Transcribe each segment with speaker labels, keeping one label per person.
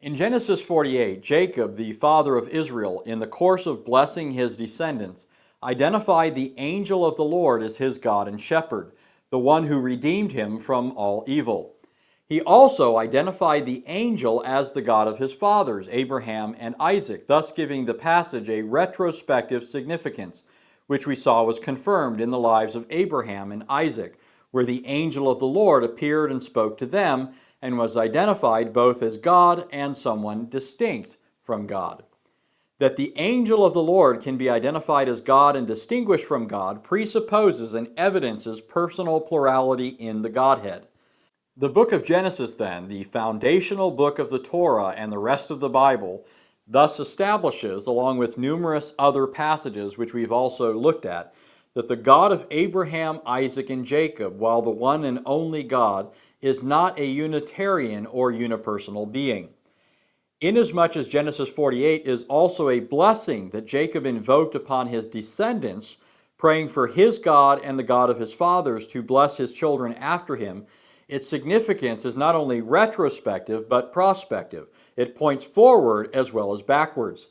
Speaker 1: In Genesis 48, Jacob, the father of Israel, in the course of blessing his descendants, identified the angel of the Lord as his God and shepherd, the one who redeemed him from all evil. He also identified the angel as the God of his fathers, Abraham and Isaac, thus giving the passage a retrospective significance, which we saw was confirmed in the lives of Abraham and Isaac, where the angel of the Lord appeared and spoke to them, and was identified both as God and someone distinct from God. That the angel of the Lord can be identified as God and distinguished from God presupposes and evidences personal plurality in the Godhead. The book of Genesis, then, the foundational book of the Torah and the rest of the Bible, thus establishes, along with numerous other passages which we've also looked at, that the God of Abraham, Isaac, and Jacob, while the one and only God, is not a unitarian or unipersonal being. Inasmuch as Genesis 48 is also a blessing that Jacob invoked upon his descendants, praying for his God and the God of his fathers to bless his children after him, its significance is not only retrospective but prospective. It points forward as well as backwards.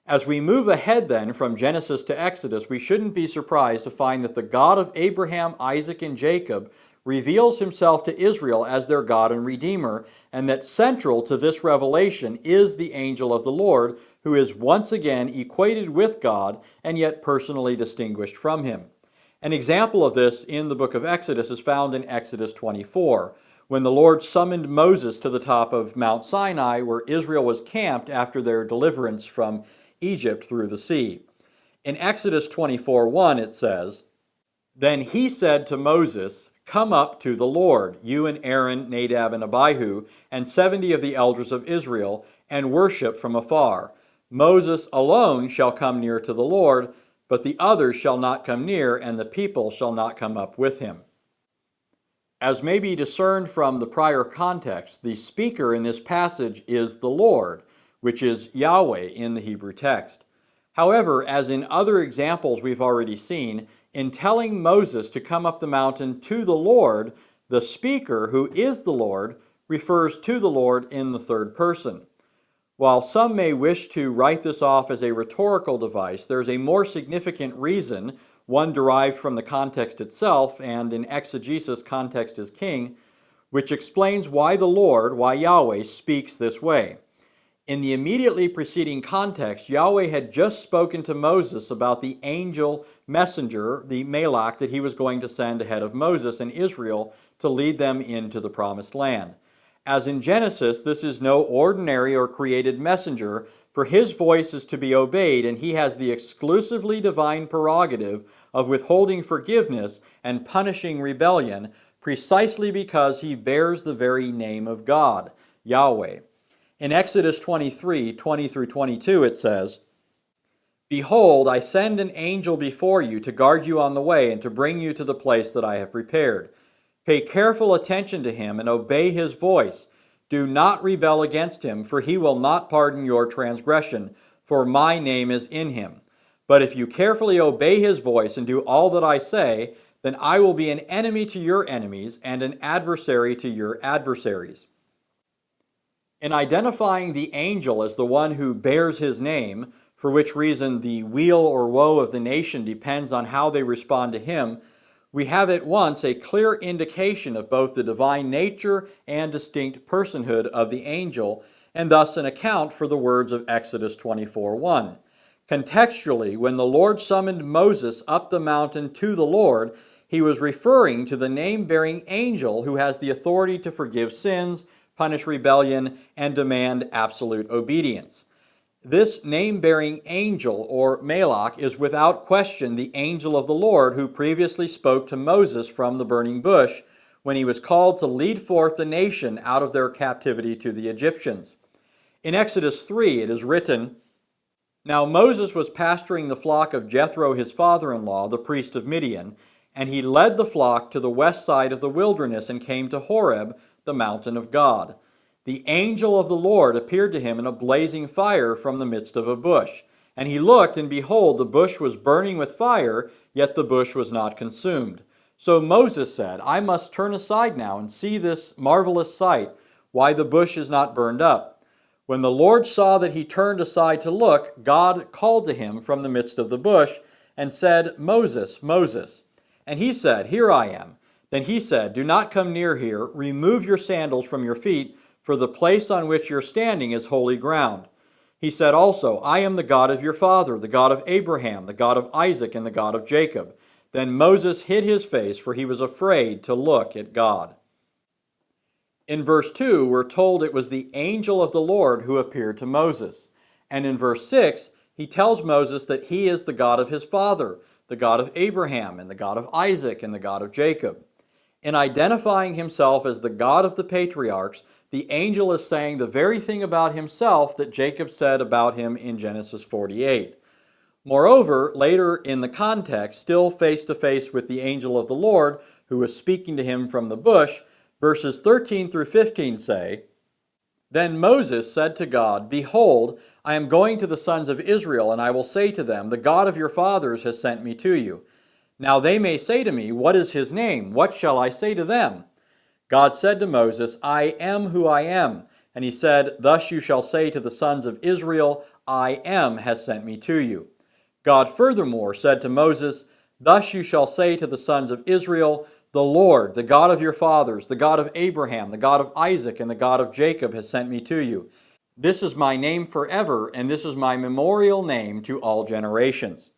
Speaker 1: As we move ahead then from Genesis to Exodus, we shouldn't be surprised to find that the God of Abraham, Isaac, and Jacob reveals himself to Israel as their God and Redeemer, and that central to this revelation is the angel of the Lord, who is once again equated with God and yet personally distinguished from him. An example of this in the book of Exodus is found in Exodus 24, when the Lord summoned Moses to the top of Mount Sinai, where Israel was camped after their deliverance from Egypt through the sea. In Exodus 24:1 it says, "Then he said to Moses, 'Come up to the Lord, you and Aaron, Nadab, and Abihu, and 70 of the elders of Israel, and worship from afar. Moses alone shall come near to the Lord, but the others shall not come near, and the people shall not come up with him.'" As may be discerned from the prior context, the speaker in this passage is the Lord, which is Yahweh in the Hebrew text. However, as in other examples we've already seen, in telling Moses to come up the mountain to the Lord, the speaker, who is the Lord, refers to the Lord in the third person. While some may wish to write this off as a rhetorical device, there's a more significant reason, one derived from the context itself, and in exegesis context is king, which explains why the Lord, why Yahweh, speaks this way. In the immediately preceding context, Yahweh had just spoken to Moses about the angel messenger, the Malach, that he was going to send ahead of Moses and Israel to lead them into the promised land. As in Genesis, this is no ordinary or created messenger, for his voice is to be obeyed, and he has the exclusively divine prerogative of withholding forgiveness and punishing rebellion, precisely because he bears the very name of God, Yahweh. In Exodus 23:20 through 22, it says, "Behold, I send an angel before you to guard you on the way and to bring you to the place that I have prepared. Pay careful attention to him and obey his voice. Do not rebel against him, for he will not pardon your transgression, for my name is in him. But if you carefully obey his voice and do all that I say, then I will be an enemy to your enemies and an adversary to your adversaries." In identifying the angel as the one who bears his name, for which reason the weal or woe of the nation depends on how they respond to him, we have at once a clear indication of both the divine nature and distinct personhood of the angel, and thus an account for the words of Exodus 24:1. Contextually, when the Lord summoned Moses up the mountain to the Lord, he was referring to the name-bearing angel who has the authority to forgive sins, punish rebellion, and demand absolute obedience. This name-bearing angel, or Malach, is without question the angel of the Lord who previously spoke to Moses from the burning bush when he was called to lead forth the nation out of their captivity to the Egyptians. In Exodus 3, it is written, "Now Moses was pasturing the flock of Jethro his father-in-law, the priest of Midian, and he led the flock to the west side of the wilderness and came to Horeb, the mountain of God. The angel of the Lord appeared to him in a blazing fire from the midst of a bush. And he looked, and behold, the bush was burning with fire, yet the bush was not consumed. So Moses said, I must turn aside now and see this marvelous sight, why the bush is not burned up. When the Lord saw that he turned aside to look, God called to him from the midst of the bush and said, Moses, Moses. And he said, Here I am. Then he said, Do not come near here. Remove your sandals from your feet, for the place on which you're standing is holy ground. He said also, I am the God of your father, the God of Abraham, the God of Isaac, and the God of Jacob. Then Moses hid his face, for he was afraid to look at God. In verse 2, we're told it was the angel of the Lord who appeared to Moses. And in verse 6, he tells Moses that he is the God of his father, the God of Abraham, and the God of Isaac, and the God of Jacob. In identifying himself as the God of the patriarchs, the angel is saying the very thing about himself that Jacob said about him in Genesis 48. Moreover, later in the context, still face to face with the angel of the Lord, who was speaking to him from the bush, verses 13 through 15 say, Then Moses said to God, Behold, I am going to the sons of Israel, and I will say to them, The God of your fathers has sent me to you. Now they may say to me, What is his name? What shall I say to them? God said to Moses, I am who I am. And he said, Thus you shall say to the sons of Israel, I am has sent me to you. God furthermore said to Moses, Thus you shall say to the sons of Israel, The Lord, the God of your fathers, the God of Abraham, the God of Isaac, and the God of Jacob has sent me to you. This is my name forever, and this is my memorial name to all generations.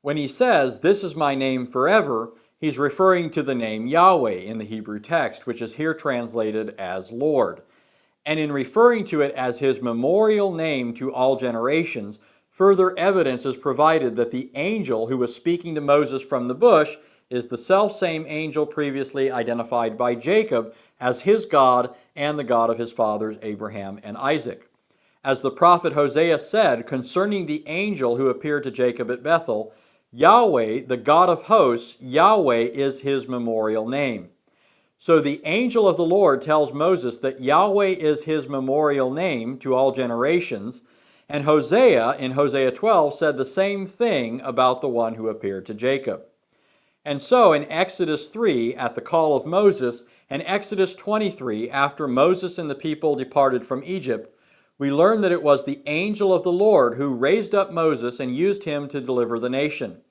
Speaker 1: When he says, This is my name forever, he's referring to the name Yahweh in the Hebrew text, which is here translated as Lord. And in referring to it as his memorial name to all generations, further evidence is provided that the angel who was speaking to Moses from the bush is the selfsame angel previously identified by Jacob as his God and the God of his fathers Abraham and Isaac. As the prophet Hosea said concerning the angel who appeared to Jacob at Bethel, Yahweh, the God of hosts, Yahweh is his memorial name. So the angel of the Lord tells Moses that Yahweh is his memorial name to all generations, and Hosea, in Hosea 12, said the same thing about the one who appeared to Jacob. And so in Exodus 3, at the call of Moses, and Exodus 23, after Moses and the people departed from Egypt, we learn that it was the angel of the Lord who raised up Moses and used him to deliver the nation.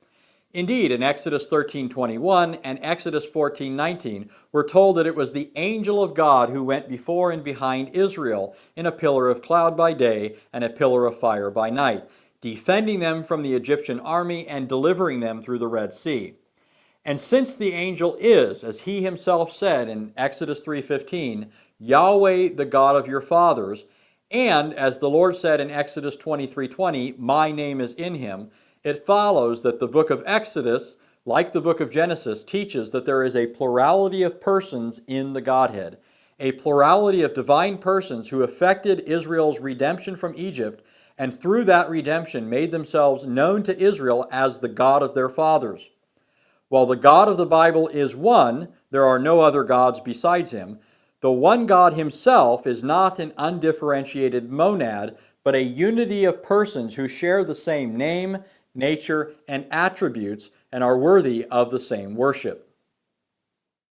Speaker 1: Indeed, in Exodus 13:21 and Exodus 14:19, we're told that it was the angel of God who went before and behind Israel in a pillar of cloud by day and a pillar of fire by night, defending them from the Egyptian army and delivering them through the Red Sea. And since the angel is, as he himself said in Exodus 3:15, Yahweh, the God of your fathers, and as the Lord said in Exodus 23:20, my name is in him, it follows that the book of Exodus, like the book of Genesis, teaches that there is a plurality of persons in the Godhead, a plurality of divine persons who effected Israel's redemption from Egypt, and through that redemption made themselves known to Israel as the God of their fathers. While the God of the Bible is one, there are no other gods besides him. The one God himself is not an undifferentiated monad, but a unity of persons who share the same name, nature, and attributes and are worthy of the same worship.